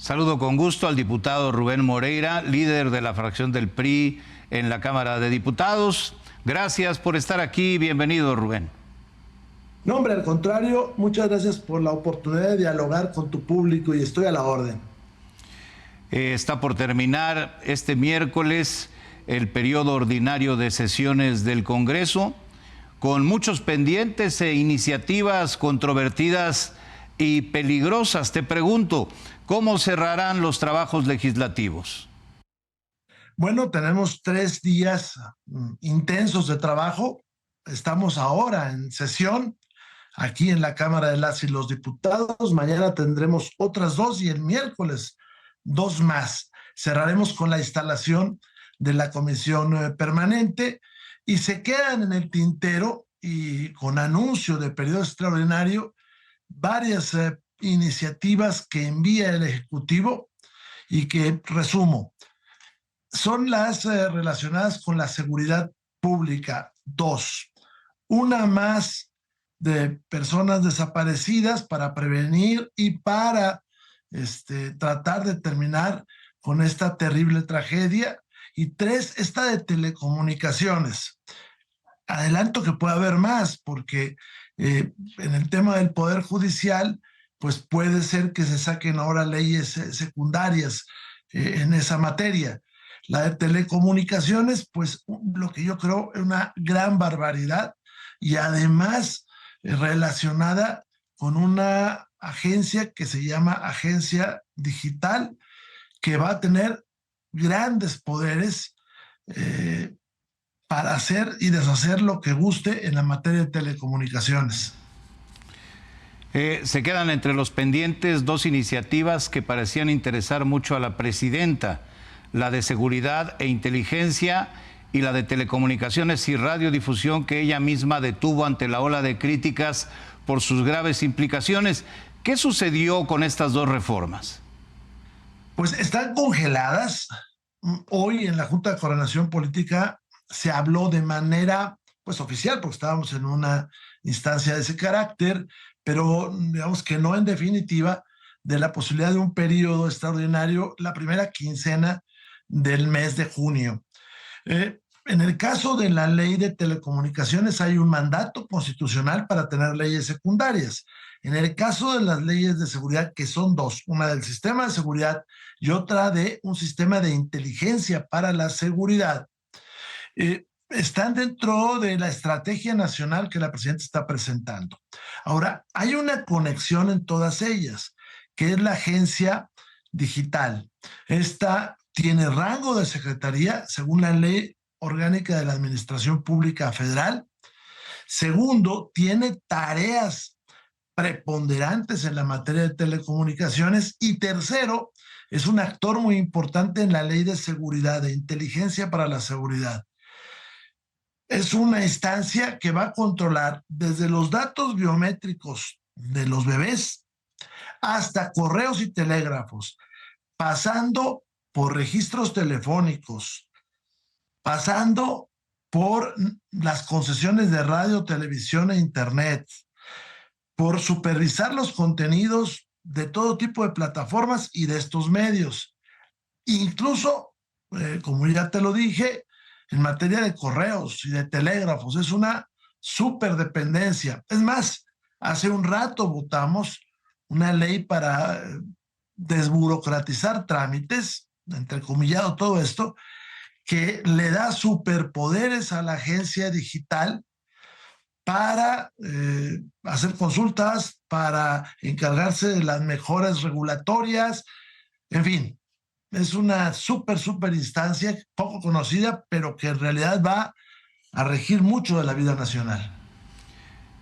Saludo con gusto al diputado Rubén Moreira, líder de la fracción del PRI en la Cámara de Diputados. Gracias por estar aquí. Bienvenido, Rubén. No, hombre, al contrario, muchas gracias por la oportunidad de dialogar con tu público y estoy a la orden. Está por terminar este miércoles el periodo ordinario de sesiones del Congreso, con muchos pendientes e iniciativas controvertidas y peligrosas. Te pregunto, ¿cómo cerrarán los trabajos legislativos? Bueno, tenemos 3 días intensos de trabajo. Estamos ahora en sesión aquí en la Cámara de las y los Diputados. Mañana tendremos otras 2 y el miércoles 2 más. Cerraremos con la instalación de la comisión permanente y se quedan en el tintero y con anuncio de periodo extraordinario varias iniciativas que envía el Ejecutivo y que resumo. Son las relacionadas con la seguridad pública. 2. Una más de personas desaparecidas para prevenir y para tratar de terminar con esta terrible tragedia. Y 3, esta de telecomunicaciones. Adelanto que puede haber más, porque en el tema del Poder Judicial, pues puede ser que se saquen ahora leyes secundarias en esa materia. La de telecomunicaciones, pues lo que yo creo es una gran barbaridad y además relacionada con una agencia que se llama Agencia Digital, que va a tener grandes poderes para hacer y deshacer lo que guste en la materia de telecomunicaciones. Se quedan entre los pendientes 2 iniciativas que parecían interesar mucho a la presidenta, la de seguridad e inteligencia y la de telecomunicaciones y radiodifusión, que ella misma detuvo ante la ola de críticas por sus graves implicaciones. ¿Qué sucedió con estas 2 reformas? Pues están congeladas. Hoy en la Junta de Coordinación Política se habló de manera pues oficial, porque estábamos en una instancia de ese carácter, pero digamos que no en definitiva, de la posibilidad de un periodo extraordinario la primera quincena del mes de junio. En el caso de la ley de telecomunicaciones hay un mandato constitucional para tener leyes secundarias. En el caso de las leyes de seguridad, que son 2, una del sistema de seguridad y otra de un sistema de inteligencia para la seguridad, están dentro de la estrategia nacional que la presidenta está presentando. Ahora, hay una conexión en todas ellas, que es la agencia digital. Esta tiene rango de secretaría según la ley orgánica de la Administración Pública Federal. Segundo, tiene tareas preponderantes en la materia de telecomunicaciones. Y tercero, es un actor muy importante en la ley de seguridad, de inteligencia para la seguridad. Es una instancia que va a controlar desde los datos biométricos de los bebés hasta correos y telégrafos, pasando por registros telefónicos, pasando por las concesiones de radio, televisión e internet, por supervisar los contenidos de todo tipo de plataformas y de estos medios. Incluso, como ya te lo dije, en materia de correos y de telégrafos, es una superdependencia. Es más, hace un rato votamos una ley para desburocratizar trámites, entrecomillado todo esto, que le da superpoderes a la agencia digital para hacer consultas, para encargarse de las mejoras regulatorias, en fin. Es una súper instancia, poco conocida, pero que en realidad va a regir mucho de la vida nacional.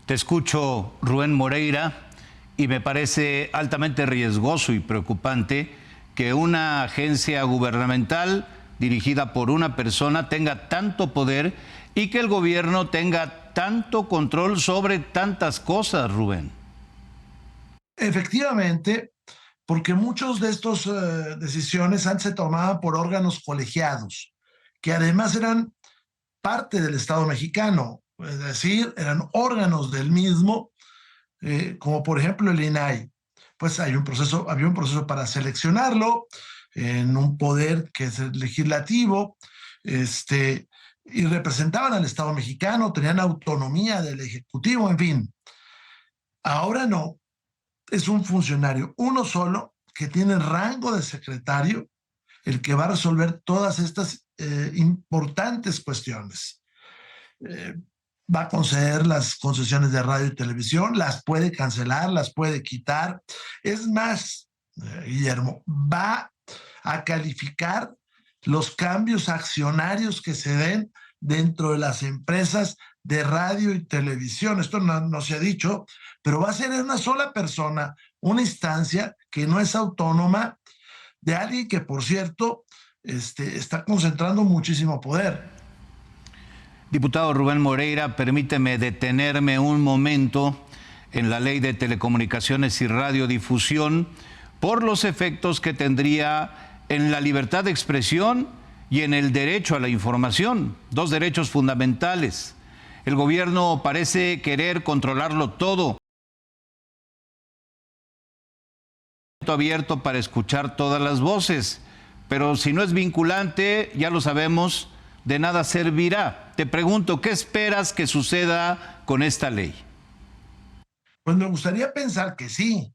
Te escucho, Rubén Moreira, y me parece altamente riesgoso y preocupante que una agencia gubernamental dirigida por una persona tenga tanto poder y que el gobierno tenga tanto control sobre tantas cosas, Rubén. Efectivamente, porque muchas de estas decisiones antes se tomaban por órganos colegiados, que además eran parte del Estado mexicano, es decir, eran órganos del mismo, como por ejemplo el INAI. pues había un proceso para seleccionarlo en un poder que es el legislativo, y representaban al Estado mexicano, tenían autonomía del Ejecutivo, en fin. Ahora no, es un funcionario, uno solo, que tiene rango de secretario, el que va a resolver todas estas importantes cuestiones. Eh, Va a conceder las concesiones de radio y televisión, las puede cancelar, las puede quitar. Es más, Guillermo, va a calificar los cambios accionarios que se den dentro de las empresas de radio y televisión. Esto no se ha dicho, pero va a ser una sola persona, una instancia que no es autónoma, de alguien que, por cierto, está concentrando muchísimo poder. Diputado Rubén Moreira, permíteme detenerme un momento en la Ley de Telecomunicaciones y Radiodifusión por los efectos que tendría en la libertad de expresión y en el derecho a la información, dos derechos fundamentales. El gobierno parece querer controlarlo todo. Abierto para escuchar todas las voces, pero si no es vinculante, ya lo sabemos, de nada servirá. Te pregunto, ¿qué esperas que suceda con esta ley? Pues me gustaría pensar que sí,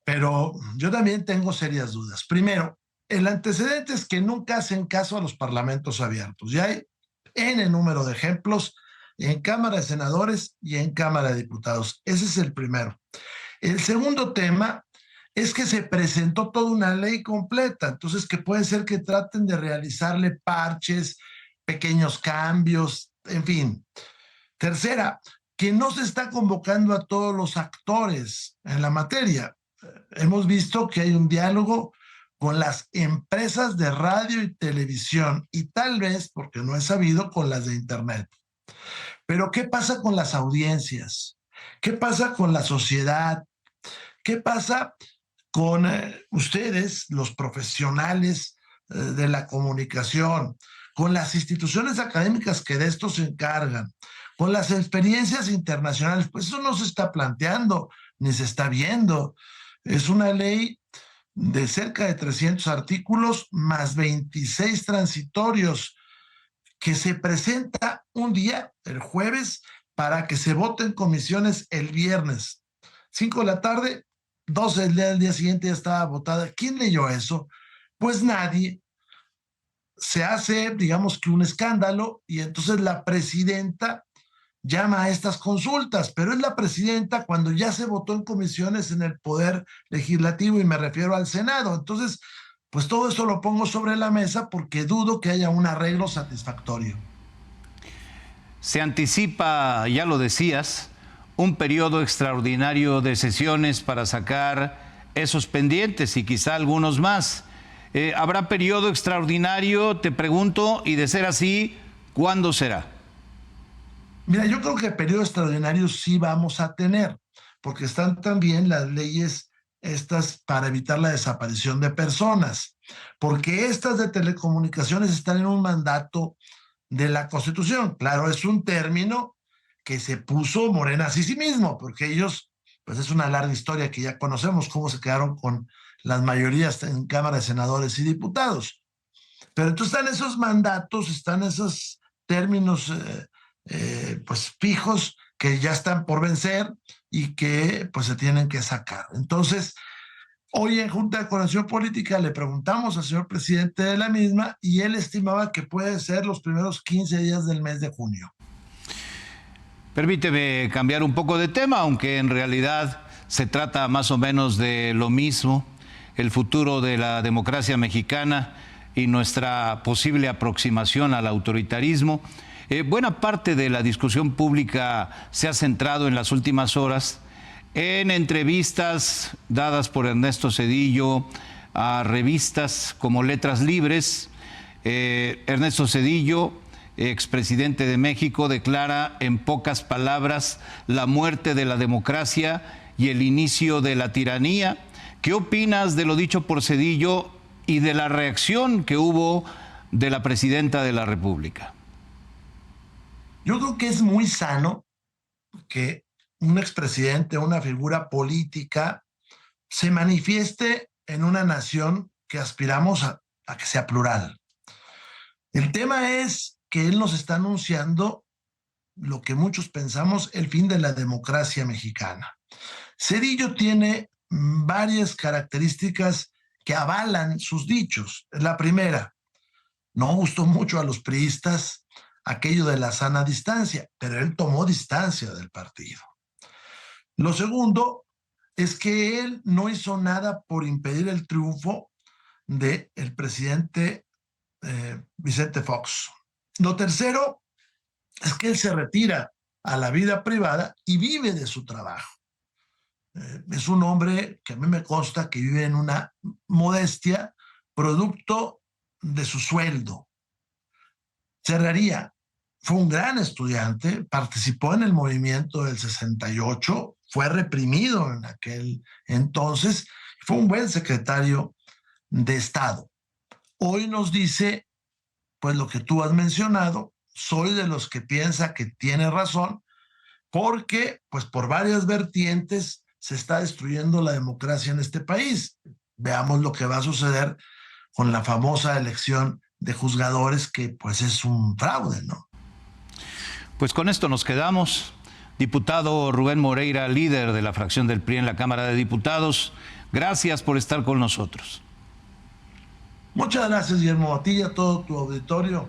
pero yo también tengo serias dudas. Primero, el antecedente es que nunca hacen caso a los parlamentos abiertos. Ya hay N número de ejemplos en Cámara de Senadores y en Cámara de Diputados. Ese es el primero. El segundo tema es que se presentó toda una ley completa, entonces que puede ser que traten de realizarle parches, pequeños cambios, en fin. Tercera, que no se está convocando a todos los actores en la materia. Hemos visto que hay un diálogo con las empresas de radio y televisión y tal vez, porque no es sabido, con las de Internet. Pero ¿qué pasa con las audiencias? ¿Qué pasa con la sociedad? ¿Qué pasa con ustedes, los profesionales de la comunicación, con las instituciones académicas que de esto se encargan, con las experiencias internacionales? Pues eso no se está planteando, ni se está viendo. Es una ley de cerca de 300 artículos más 26 transitorios que se presenta un día, el jueves, para que se vote en comisiones el viernes. 5 de la tarde, 12 del día siguiente ya estaba votada. ¿Quién leyó eso? Pues nadie. Se hace, digamos que un escándalo y entonces la presidenta llama a estas consultas, pero es la presidenta cuando ya se votó en comisiones en el Poder Legislativo y me refiero al Senado. Entonces, pues todo eso lo pongo sobre la mesa porque dudo que haya un arreglo satisfactorio. Se anticipa, ya lo decías, un periodo extraordinario de sesiones para sacar esos pendientes y quizá algunos más. ¿Habrá periodo extraordinario, te pregunto, y de ser así, cuándo será? Mira, yo creo que periodo extraordinario sí vamos a tener, porque están también las leyes estas para evitar la desaparición de personas, porque estas de telecomunicaciones están en un mandato de la Constitución. Claro, es un término que se puso Morena a sí mismo, porque ellos, pues es una larga historia que ya conocemos cómo se quedaron con las mayorías en Cámara de Senadores y Diputados. Pero entonces están esos mandatos, están esos términos pues fijos que ya están por vencer y que pues se tienen que sacar. Entonces, hoy en Junta de Coordinación Política le preguntamos al señor presidente de la misma y él estimaba que puede ser los primeros 15 días del mes de junio. Permíteme cambiar un poco de tema, aunque en realidad se trata más o menos de lo mismo, el futuro de la democracia mexicana y nuestra posible aproximación al autoritarismo. Buena parte de la discusión pública se ha centrado en las últimas horas en entrevistas dadas por Ernesto Zedillo a revistas como Letras Libres. Ernesto Zedillo, expresidente de México, declara en pocas palabras la muerte de la democracia y el inicio de la tiranía. ¿Qué opinas de lo dicho por Zedillo y de la reacción que hubo de la presidenta de la República? Yo creo que es muy sano que un expresidente, una figura política, se manifieste en una nación que aspiramos a que sea plural. El tema es que él nos está anunciando lo que muchos pensamos, el fin de la democracia mexicana. Zedillo tiene varias características que avalan sus dichos. La primera, no gustó mucho a los priistas aquello de la sana distancia, pero él tomó distancia del partido. Lo segundo es que él no hizo nada por impedir el triunfo del presidente Vicente Fox. Lo tercero es que él se retira a la vida privada y vive de su trabajo. Es un hombre que a mí me consta que vive en una modestia producto de su sueldo. Cerraría fue un gran estudiante, participó en el movimiento del 68, fue reprimido en aquel entonces, fue un buen secretario de Estado. Hoy nos dice, pues lo que tú has mencionado, soy de los que piensa que tiene razón, porque pues por varias vertientes se está destruyendo la democracia en este país. Veamos lo que va a suceder con la famosa elección de juzgadores, que pues es un fraude, ¿no? Pues con esto nos quedamos. Diputado Rubén Moreira, líder de la fracción del PRI en la Cámara de Diputados, gracias por estar con nosotros. Muchas gracias, Guillermo, a ti y a todo tu auditorio.